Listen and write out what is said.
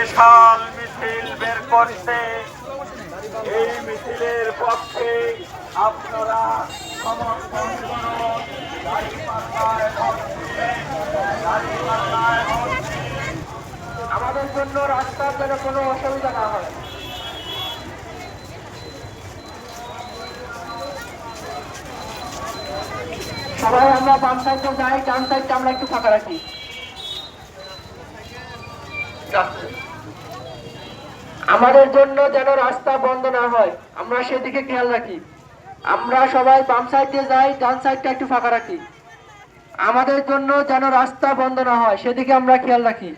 বিশাল মিছিল বের করছে। এই মিছিলের পক্ষে আপনারা সমর্থন করুন। দাঁড়িপাল্লায় ভোট দিন, দাঁড়িপাল্লায় ভোট দিন। আমাদের জন্য রাস্তার যেন কোনো অসুবিধা না হয়। সবাই আমরা বাম সাইডে যাই, ডান সাইডটা আমরা একটু ফাঁকা রাখি। আমাদের জন্য যেন রাস্তা বন্ধ না হয়, আমরা সেদিকে খেয়াল রাখি। আমরা সবাই বাম সাইডে যাই, ডান সাইডটা একটু ফাঁকা রাখি। আমাদের জন্য যেন রাস্তা বন্ধ না হয়, সেদিকে আমরা খেয়াল রাখি।